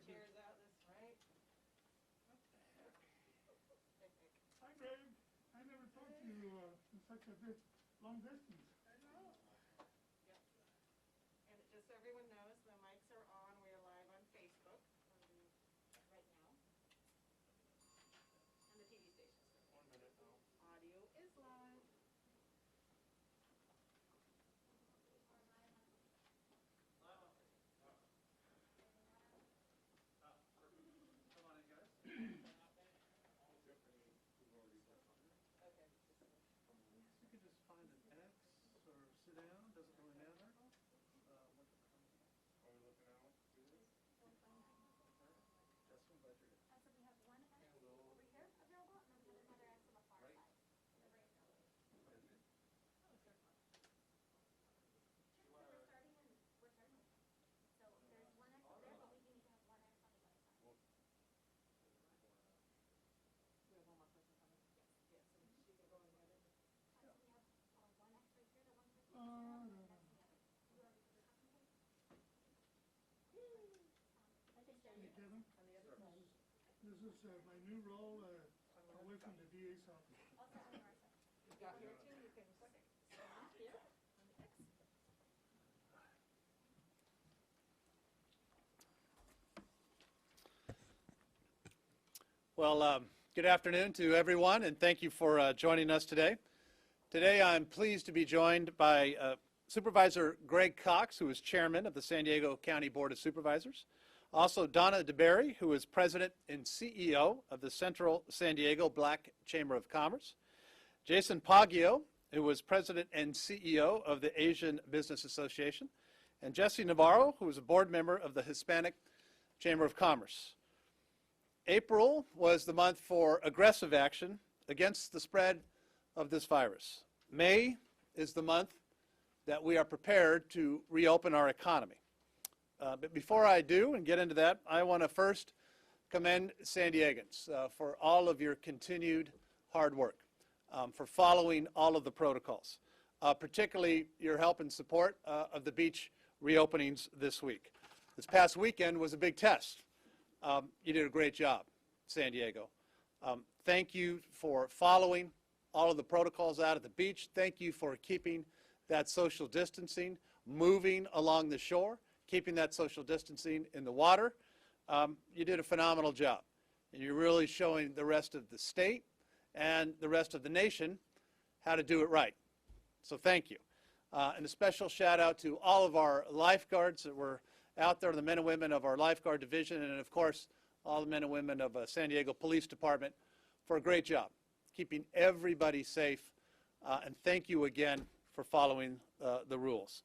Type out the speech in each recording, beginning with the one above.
chairs out this right. What the heck? Hi, Greg. I never thought you in such a long distance. I know. Yep. And just so everyone knows, the mics are on. We are live on Facebook right now. And the TV stations. 1 minute now. Audio is live. Come on in, guys. Okay. You can just find an X or sit down, doesn't really matter. Are we looking out? Just one budget. So we have one X over here available, and then we have another X on the far Right. side. They're right now. Sure, so we're starting with them. So there's one X up there, but we need to have one X on the other side. We have one more person coming. Yes, and she can go in the other. So we have one X right here, the one person is on, and that's the other. You already put your custom code? I think there Hey, you go. Kevin, On the other side. this is my new role away from the DA's office. I'll start on our side. You've got here too, you can stand here on the X. Well, good afternoon to everyone, and thank you for joining us today. Today I'm pleased to be joined by Supervisor Greg Cox, who is chairman of the San Diego County Board of Supervisors. Also, Donna DeBerry, who is president and CEO of the Central San Diego Black Chamber of Commerce. Jason Paggio, who was president and CEO of the Asian Business Association. And Jesse Navarro, who is a board member of the Hispanic Chamber of Commerce. April was the month for aggressive action against the spread of this virus. May is the month that we are prepared to reopen our economy. But before I do and get into that, I want to first commend San Diegans for all of your continued hard work, for following all of the protocols, particularly your help and support of the beach reopenings this week. This past weekend was a big test. You did a great job, San Diego. Thank you for following all of the protocols out at the beach. Thank you for keeping that social distancing, moving along the shore, keeping that social distancing in the water. You did a phenomenal job. And you're really showing the rest of the state and the rest of the nation how to do it right. So thank you. And a special shout out to all of our lifeguards that were out there, the men and women of our lifeguard division, and of course, all the men and women of San Diego Police Department for a great job, keeping everybody safe. And thank you again for following the rules.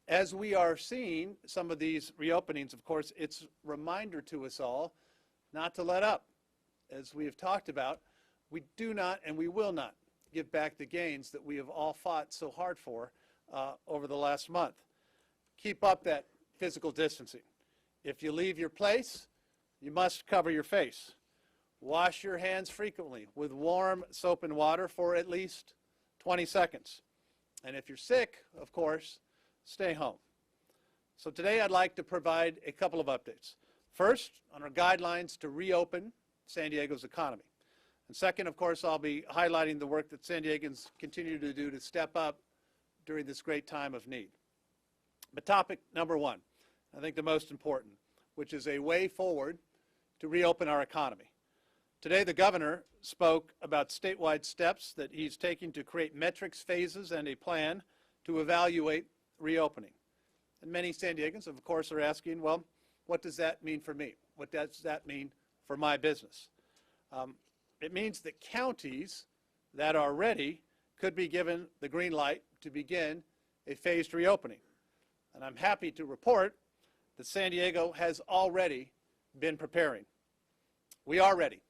As we are seeing some of these reopenings, of course, it's a reminder to us all not to let up. As we have talked about, we do not and we will not give back the gains that we have all fought so hard for over the last month. Keep up that physical distancing. If you leave your place, you must cover your face. Wash your hands frequently with warm soap and water for at least 20 seconds. And if you're sick, of course, stay home. So today I'd like to provide a couple of updates. First, on our guidelines to reopen San Diego's economy. And second, of course, I'll be highlighting the work that San Diegans continue to do to step up during this great time of need. But topic number one, I think the most important, which is a way forward to reopen our economy. Today, the governor spoke about statewide steps that he's taking to create metrics, phases, and a plan to evaluate reopening. And many San Diegans, of course, are asking, well, what does that mean for me? What does that mean for my business? It means that counties that are ready could be given the green light to begin a phased reopening. And I'm happy to report that San Diego has already been preparing. We are ready.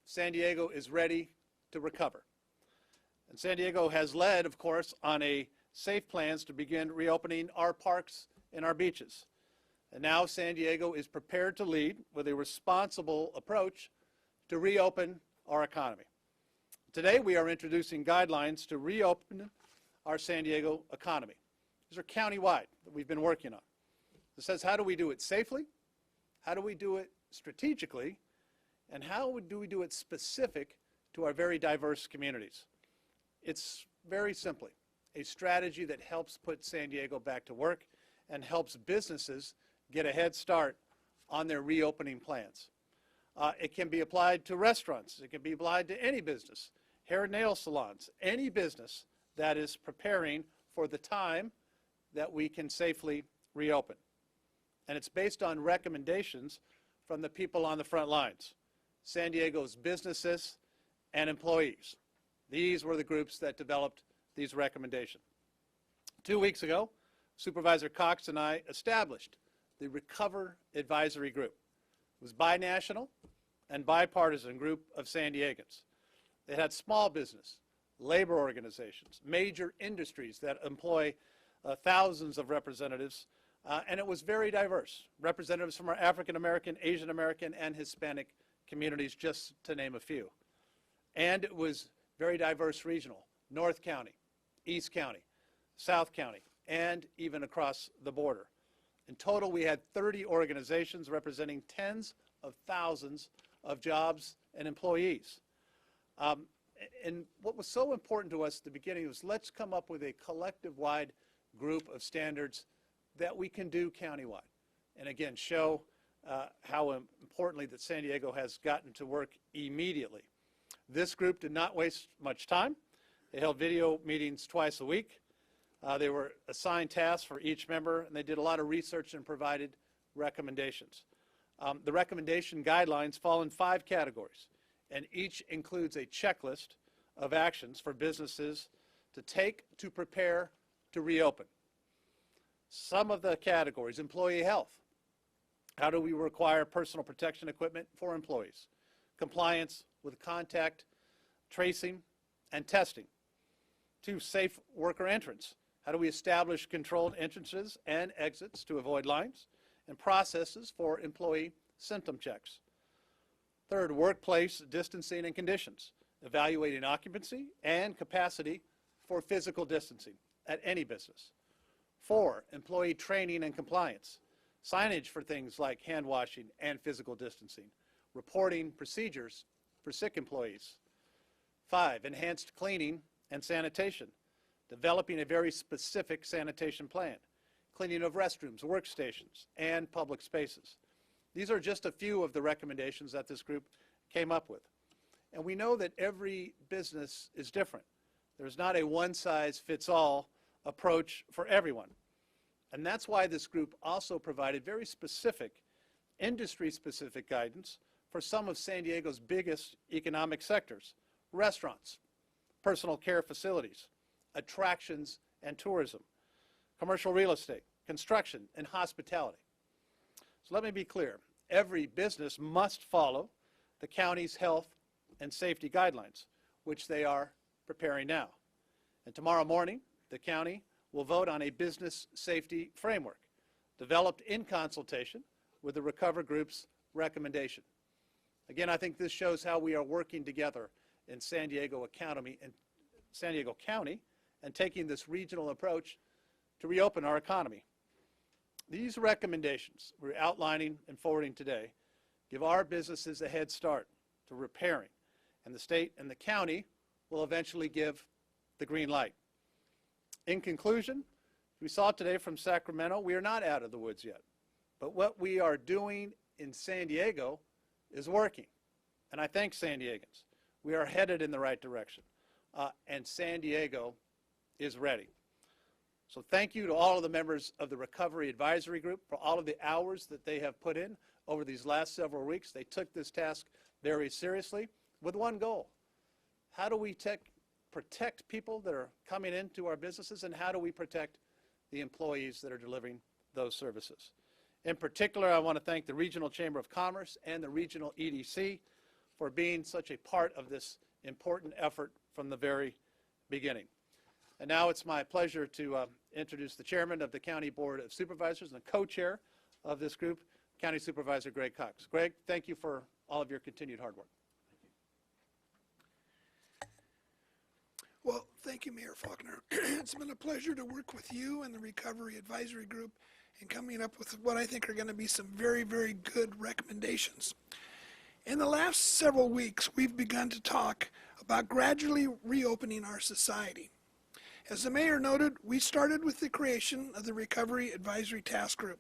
San Diego is ready to recover. And San Diego has led, of course, on a safe plans to begin reopening our parks and our beaches. And now San Diego is prepared to lead with a responsible approach to reopen our economy. Today we are introducing guidelines to reopen our San Diego economy. These are countywide that we've been working on. It says, how do we do it safely? How do we do it strategically? And how do we do it specific to our very diverse communities? It's very simply a strategy that helps put San Diego back to work and helps businesses get a head start on their reopening plans. It can be applied to restaurants. It can be applied to any business, hair and nail salons, any business that is preparing for the time that we can safely reopen. And it's based on recommendations from the people on the front lines, San Diego's businesses and employees. These were the groups that developed these recommendations. 2 weeks ago, Supervisor Cox and I established the Recover Advisory Group. It was binational and bipartisan group of San Diegans. They had small business, labor organizations, major industries that employ thousands of representatives, and it was very diverse. Representatives from our African American, Asian American, and Hispanic communities, just to name a few. And it was very diverse regional, North County, East County, South County, and even across the border. In total, we had 30 organizations representing tens of thousands of jobs and employees. And what was so important to us at the beginning was let's come up with a collective-wide group of standards that we can do countywide. And again, show how importantly that San Diego has gotten to work immediately. This group did not waste much time. They held video meetings twice a week. They were assigned tasks for each member, and they did a lot of research and provided recommendations. The recommendation guidelines fall in 5 categories, and each includes a checklist of actions for businesses to take to prepare to reopen. Some of the categories: employee health. How do we require personal protection equipment for employees? Compliance with contact tracing and testing. 2, safe worker entrance. How do we establish controlled entrances and exits to avoid lines, and processes for employee symptom checks? 3rd, workplace distancing and conditions, evaluating occupancy and capacity for physical distancing at any business. 4, employee training and compliance, signage for things like hand washing and physical distancing, reporting procedures for sick employees. 5, enhanced cleaning and sanitation, developing a very specific sanitation plan, cleaning of restrooms, workstations, and public spaces. These are just a few of the recommendations that this group came up with. And we know that every business is different. There's not a one-size-fits-all approach for everyone. And that's why this group also provided very specific, industry-specific guidance for some of San Diego's biggest economic sectors: restaurants, personal care facilities, attractions and tourism, commercial real estate, construction, and hospitality. So let me be clear. Every business must follow the county's health and safety guidelines, which they are preparing now. And tomorrow morning, the county will vote on a business safety framework developed in consultation with the Recover Group's recommendation. Again, I think this shows how we are working together in San Diego County and taking this regional approach to reopen our economy. These recommendations we're outlining and forwarding today give our businesses a head start to repairing, and the state and the county will eventually give the green light. In conclusion, we saw today from Sacramento, we are not out of the woods yet, but what we are doing in San Diego is working, and I thank San Diegans. We are headed in the right direction, and San Diego is ready. So thank you to all of the members of the Recovery Advisory Group for all of the hours that they have put in over these last several weeks. They took this task very seriously with one goal: how do we protect people that are coming into our businesses, and how do we protect the employees that are delivering those services? In particular, I want to thank the Regional Chamber of Commerce and the Regional EDC for being such a part of this important effort from the very beginning. And now it's my pleasure to introduce the chairman of the County Board of Supervisors and the co-chair of this group, County Supervisor Greg Cox. Greg, thank you for all of your continued hard work. Well, thank you, Mayor Faulconer. It's been a pleasure to work with you and the Recovery Advisory Group and coming up with what I think are going to be some very, very good recommendations. In the last several weeks, we've begun to talk about gradually reopening our society. As the mayor noted, we started with the creation of the Recovery Advisory Task Group,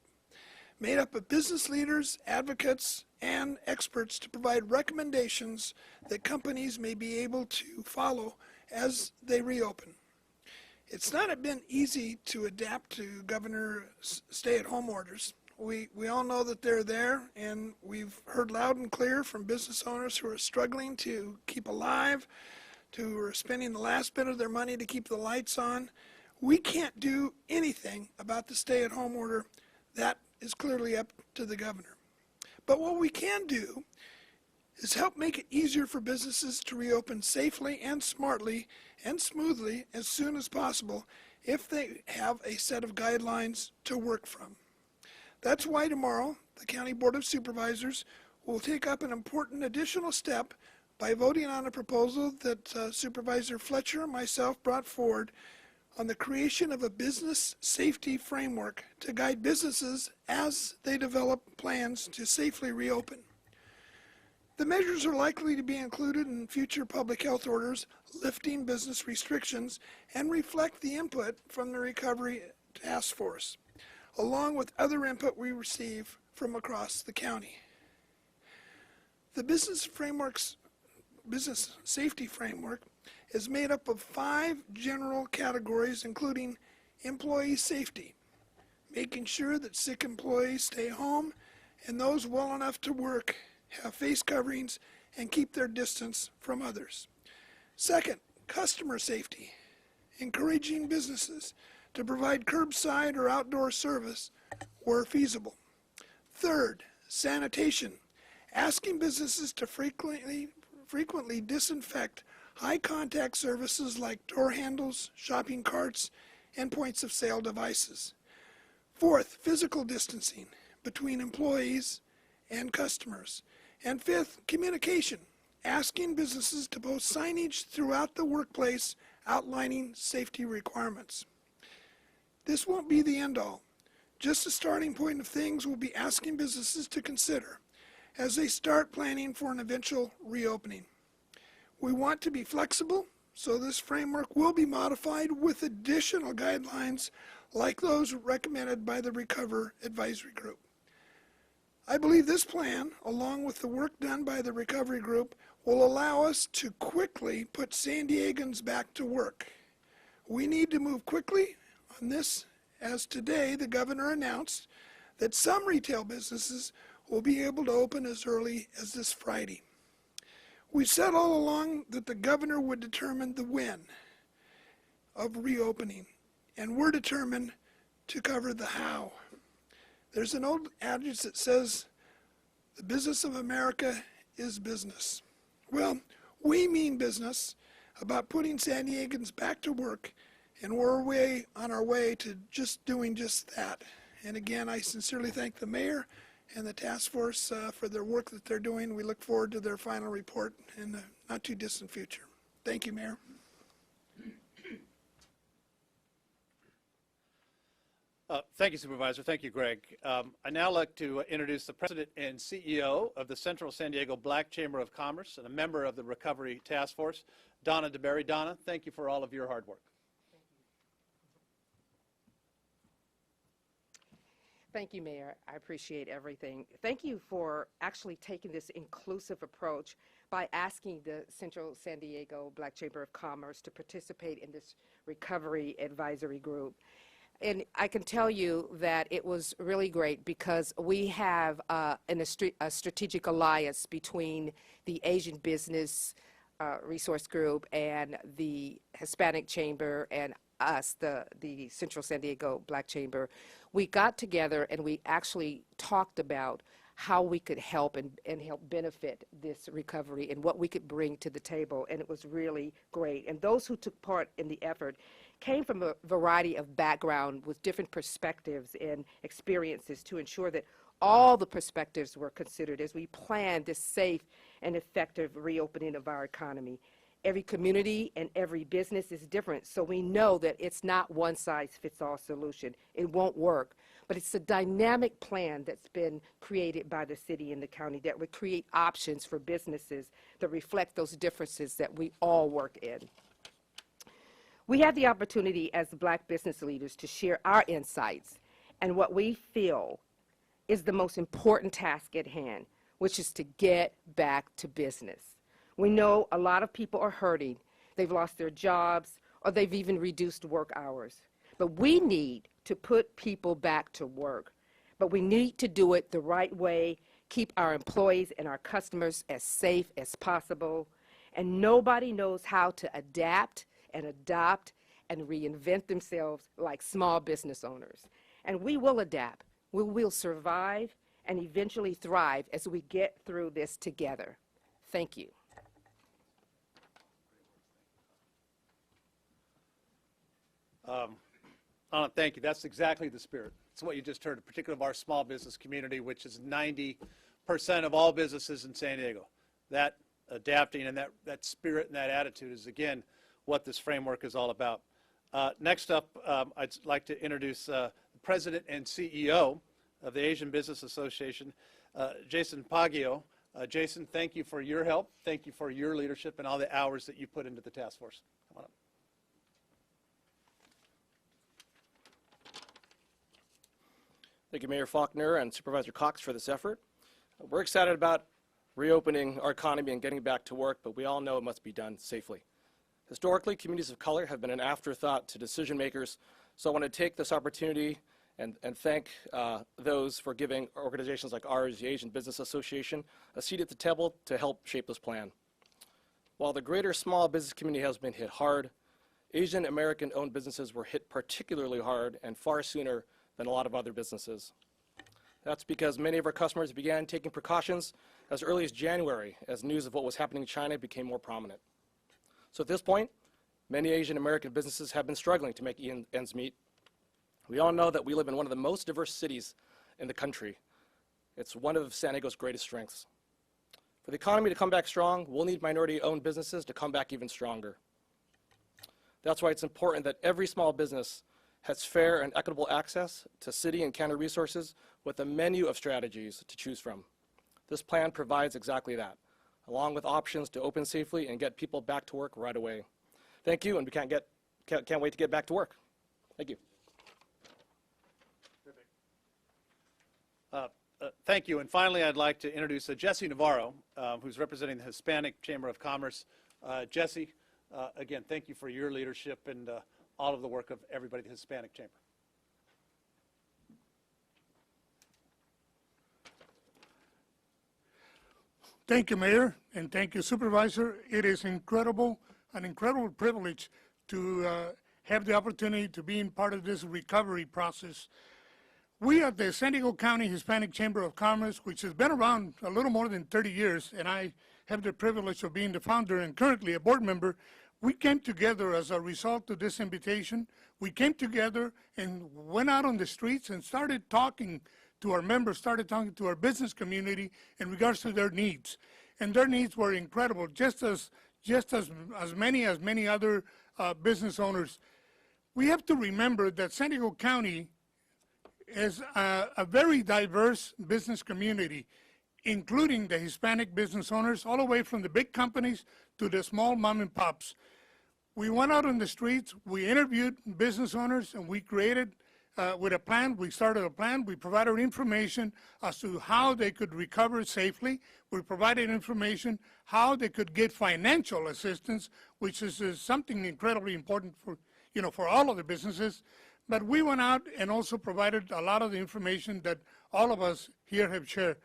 made up of business leaders, advocates, and experts to provide recommendations that companies may be able to follow as they reopen. It's not been easy to adapt to Governor's stay-at-home orders. We all know that they're there, and we've heard loud and clear from business owners who are struggling to keep alive, who are spending the last bit of their money to keep the lights on. We can't do anything about the stay-at-home order. That is clearly up to the governor. But what we can do is help make it easier for businesses to reopen safely and smartly and smoothly as soon as possible if they have a set of guidelines to work from. That's why tomorrow the County Board of Supervisors will take up an important additional step by voting on a proposal that Supervisor Fletcher and myself brought forward on the creation of a business safety framework to guide businesses as they develop plans to safely reopen. The measures are likely to be included in future public health orders lifting business restrictions and reflect the input from the Recovery Task Force, along with other input we receive from across the county. The business safety framework is made up of 5 general categories, including employee safety, making sure that sick employees stay home and those well enough to work have face coverings and keep their distance from others. Second, customer safety, encouraging businesses to provide curbside or outdoor service where feasible. Third, sanitation, asking businesses to frequently disinfect high-contact surfaces like door handles, shopping carts, and points of sale devices. Fourth, physical distancing between employees and customers. And fifth, communication, asking businesses to post signage throughout the workplace outlining safety requirements. This won't be the end-all. Just a starting point of things we'll be asking businesses to consider as they start planning for an eventual reopening. We want to be flexible, so this framework will be modified with additional guidelines like those recommended by the Recover Advisory Group. I believe this plan, along with the work done by the Recovery Group, will allow us to quickly put San Diegans back to work. We need to move quickly on this, as today the governor announced that some retail businesses will be able to open as early as this Friday. We said all along that the governor would determine the when of reopening, and we're determined to cover the how. There's an old adage that says, the business of America is business. Well, we mean business about putting San Diegans back to work, and we're on our way to doing just that. And again, I sincerely thank the mayor and the task force for their work that they're doing. We look forward to their final report in the not too distant future. Thank you, Mayor. Thank you, Supervisor. Thank you, Greg. I'd now like to introduce the President and CEO of the Central San Diego Black Chamber of Commerce and a member of the Recovery Task Force, Donna DeBerry. Donna, thank you for all of your hard work. Thank you, Mayor. I appreciate everything. Thank you for actually taking this inclusive approach by asking the Central San Diego Black Chamber of Commerce to participate in this recovery advisory group. And I can tell you that it was really great because we have a strategic alliance between the Asian Business Resource Group and the Hispanic Chamber and us, the Central San Diego Black Chamber. We got together and we actually talked about how we could help and help benefit this recovery and what we could bring to the table, and it was really great. And those who took part in the effort came from a variety of background with different perspectives and experiences to ensure that all the perspectives were considered as we planned this safe and effective reopening of our economy. Every community and every business is different, so we know that it's not one-size-fits-all solution. It won't work, but it's a dynamic plan that's been created by the city and the county that would create options for businesses that reflect those differences that we all work in. We have the opportunity as Black business leaders to share our insights and what we feel is the most important task at hand, which is to get back to business. We know a lot of people are hurting. They've lost their jobs, or they've even reduced work hours. But we need to put people back to work. But we need to do it the right way, keep our employees and our customers as safe as possible. And nobody knows how to adapt and adopt and reinvent themselves like small business owners. And we will adapt. We will survive and eventually thrive as we get through this together. Thank you. Thank you. That's exactly the spirit. It's what you just heard, particularly of our small business community, which is 90% of all businesses in San Diego. That adapting and that spirit and that attitude is, again, what this framework is all about. Next up, I'd like to introduce the President and CEO of the Asian Business Association, Jason Baguio. Jason, thank you for your help. Thank you for your leadership and all the hours that you put into the task force. Come on up. Thank you, Mayor Faulconer and Supervisor Cox, for this effort. We're excited about reopening our economy and getting back to work, but we all know it must be done safely. Historically, communities of color have been an afterthought to decision makers, so I want to take this opportunity and thank those for giving organizations like ours, the Asian Business Association, a seat at the table to help shape this plan. While the greater small business community has been hit hard, Asian American-owned businesses were hit particularly hard and far sooner than a lot of other businesses. That's because many of our customers began taking precautions as early as January as news of what was happening in China became more prominent. So at this point, many Asian American businesses have been struggling to make ends meet. We all know that we live in one of the most diverse cities in the country. It's one of San Diego's greatest strengths. For the economy to come back strong, we'll need minority-owned businesses to come back even stronger. That's why it's important that every small business has fair and equitable access to city and county resources with a menu of strategies to choose from. This plan provides exactly that, along with options to open safely and get people back to work right away. Thank you, and we can't wait to get back to work. Thank you. Thank you. And finally, I'd like to introduce Jesse Navarro, who's representing the Hispanic Chamber of Commerce. Jesse, again, thank you for your leadership and all of the work of everybody at the Hispanic Chamber. Thank you, Mayor, and thank you, Supervisor. It is an incredible privilege to have the opportunity to be in part of this recovery process. We at the San Diego County Hispanic Chamber of Commerce, which has been around a little more than 30 years, and I have the privilege of being the founder and currently a board member, we came together as a result of this invitation. We came together and went out on the streets and started talking to our members, started talking to our business community in regards to their needs. And their needs were incredible, just as many other business owners. We have to remember that San Diego County is a very diverse business community, including the Hispanic business owners, all the way from the big companies to the small mom and pops. We went out on the streets, we interviewed business owners, and we created with a plan. We started a plan. We provided information as to how they could recover safely. We provided information how they could get financial assistance, which is something incredibly important for all of the businesses. But we went out and also provided a lot of the information that all of us here have shared.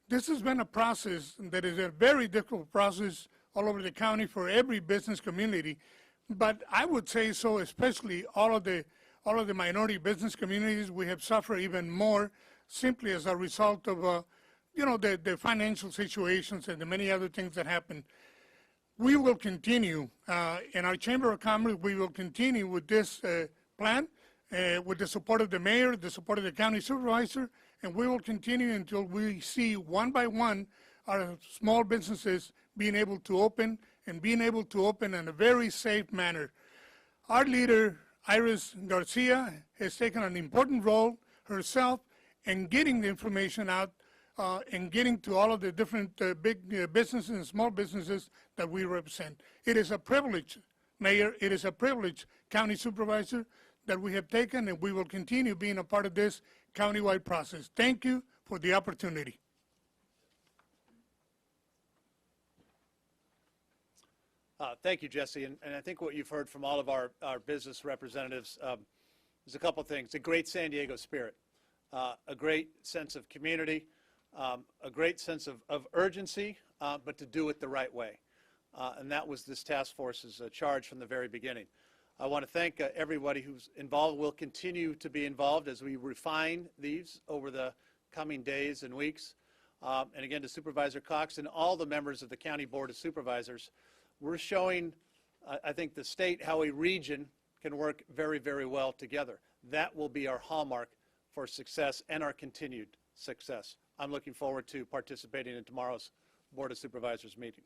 This has been a process that is a very difficult process all over the county for every business community. But I would say so, especially all of the minority business communities. We have suffered even more simply as a result of the financial situations and the many other things that happen. We will continue in our Chamber of Commerce. We will continue with this plan with the support of the mayor, the support of the county supervisor, and we will continue until we see one by one our small businesses being able to open and being able to open in a very safe manner. Our leader, Iris Garcia, has taken an important role herself in getting the information out and getting to all of the different big businesses and small businesses that we represent. It is a privilege, Mayor, it is a privilege, County Supervisor, that we have taken, and we will continue being a part of this countywide process. Thank you for the opportunity. Thank you, Jesse. And I think what you've heard from all of our business representatives is a couple things. A great San Diego spirit, a great sense of community, a great sense of urgency, but to do it the right way. And that was this task force's charge from the very beginning. I want to thank everybody who's involved, will continue to be involved as we refine these over the coming days and weeks. And again, to Supervisor Cox and all the members of the County Board of Supervisors, we're showing, I think, the state how a region can work very, very well together. That will be our hallmark for success and our continued success. I'm looking forward to participating in tomorrow's Board of Supervisors meeting.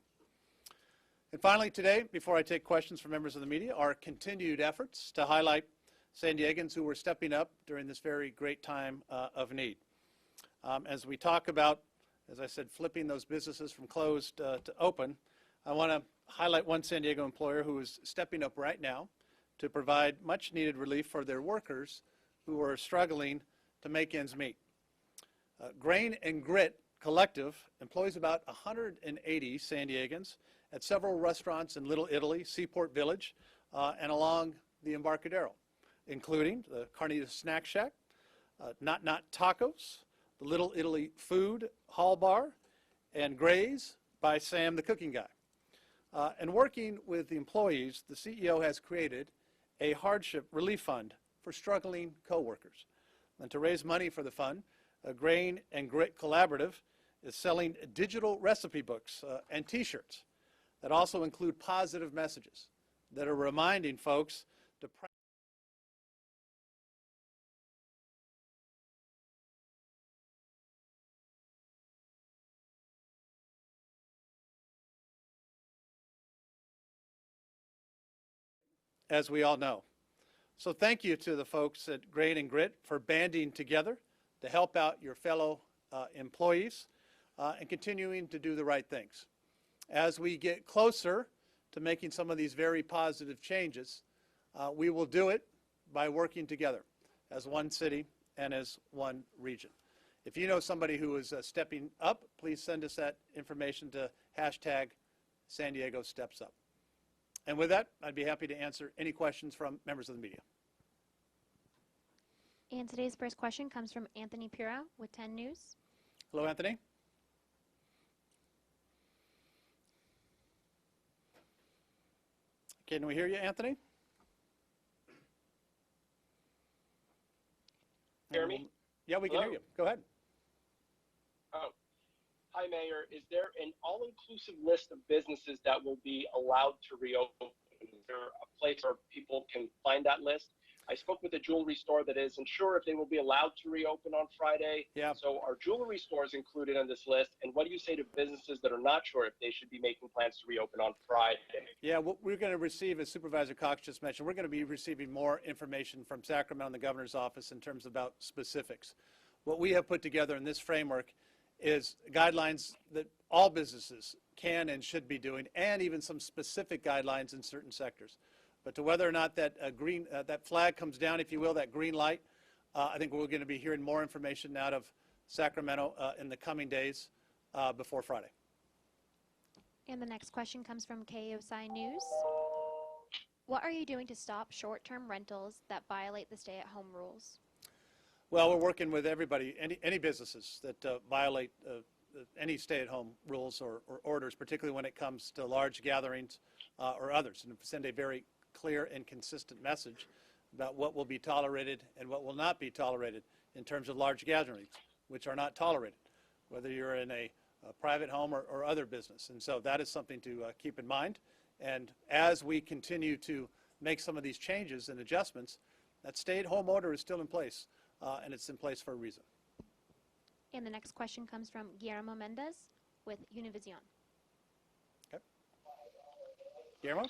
And finally today, before I take questions from members of the media, our continued efforts to highlight San Diegans who were stepping up during this very great time of need. As we talk about, as I said, flipping those businesses from closed to open, I want to highlight one San Diego employer who is stepping up right now to provide much needed relief for their workers who are struggling to make ends meet. Grain and Grit Collective employs about 180 San Diegans at several restaurants in Little Italy, Seaport Village, and along the Embarcadero, including the Carnitas Snack Shack, Not Not Tacos, the Little Italy Food Hall Bar, and Gray's by Sam the Cooking Guy. And working with the employees, the CEO has created a hardship relief fund for struggling coworkers. And to raise money for the fund, Grain and Grit Collaborative is selling digital recipe books and T-shirts that also include positive messages that are reminding folks to as we all know. So thank you to the folks at Grain and Grit for banding together to help out your fellow employees and continuing to do the right things. As we get closer to making some of these very positive changes, we will do it by working together as one city and as one region. If you know somebody who is stepping up, please send us that information to #SanDiegoStepsUp. And with that, I'd be happy to answer any questions from members of the media. And today's first question comes from Anthony Pura with 10 News. Hello, Anthony. Can we hear you, Anthony? Hear me? Yeah, we can hear you. Go ahead. Oh. Hi, Mayor. Is there an all-inclusive list of businesses that will be allowed to reopen? Is there a place where people can find that list? I spoke with a jewelry store that isn't sure if they will be allowed to reopen on Friday. Yeah. So are jewelry stores included on this list? And what do you say to businesses that are not sure if they should be making plans to reopen on Friday? Yeah, what we're going to receive, as Supervisor Cox just mentioned, we're going to be receiving more information from Sacramento and the governor's office in terms about specifics. What we have put together in this framework is guidelines that all businesses can and should be doing, and even some specific guidelines in certain sectors. But to whether or not that that flag comes down, if you will, that green light, I think we're going to be hearing more information out of Sacramento in the coming days before Friday. And the next question comes from KOSI News. What are you doing to stop short-term rentals that violate the stay-at-home rules? Well, we're working with everybody, any businesses that violate any stay-at-home rules or orders, particularly when it comes to large gatherings or others, and send a very clear and consistent message about what will be tolerated and what will not be tolerated in terms of large gatherings, which are not tolerated, whether you're in a private home or other business. And so that is something to keep in mind. And as we continue to make some of these changes and adjustments, that stay-at-home order is still in place, and it's in place for a reason. And the next question comes from Guillermo Mendez with Univision. Okay. Guillermo?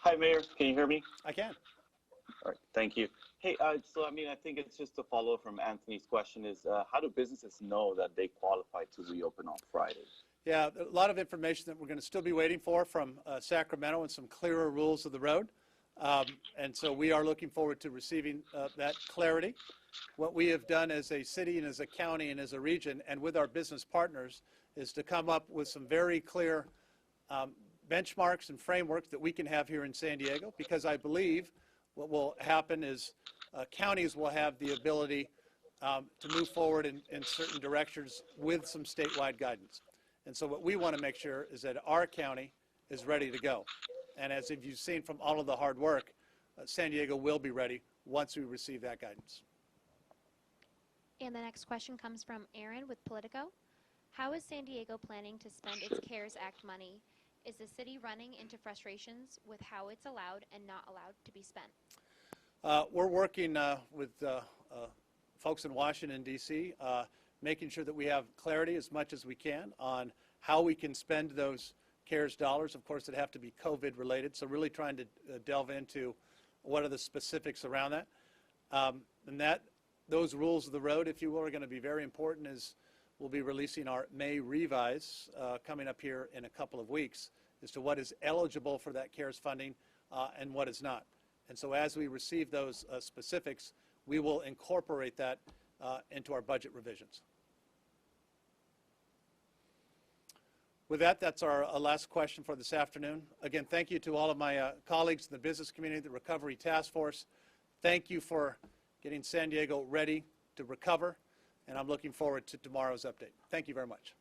Hi, Mayor. Can you hear me? I can. All right. Thank you. Hey, so I mean, I think it's just a follow-up from Anthony's question is, how do businesses know that they qualify to reopen on Friday? Yeah, a lot of information that we're going to still be waiting for from Sacramento and some clearer rules of the road. And so we are looking forward to receiving that clarity. What we have done as a city and as a county and as a region and with our business partners is to come up with some very clear benchmarks and frameworks that we can have here in San Diego, because I believe what will happen is counties will have the ability to move forward in certain directions with some statewide guidance. And so what we want to make sure is that our county is ready to go. And as if you've seen from all of the hard work, San Diego will be ready once we receive that guidance. And the next question comes from Aaron with Politico. How is San Diego planning to spend its CARES Act money? Is the city running into frustrations with how it's allowed and not allowed to be spent? We're working with folks in Washington, D.C., making sure that we have clarity as much as we can on how we can spend those CARES dollars. Of course, that have to be COVID related, so really trying to delve into what are the specifics around that. And those rules of the road, if you will, are going to be very important as we'll be releasing our May revise coming up here in a couple of weeks as to what is eligible for that CARES funding and what is not. And so as we receive those specifics, we will incorporate that into our budget revisions. With that, that's our last question for this afternoon. Again, thank you to all of my colleagues in the business community, the Recovery Task Force. Thank you for getting San Diego ready to recover, and I'm looking forward to tomorrow's update. Thank you very much.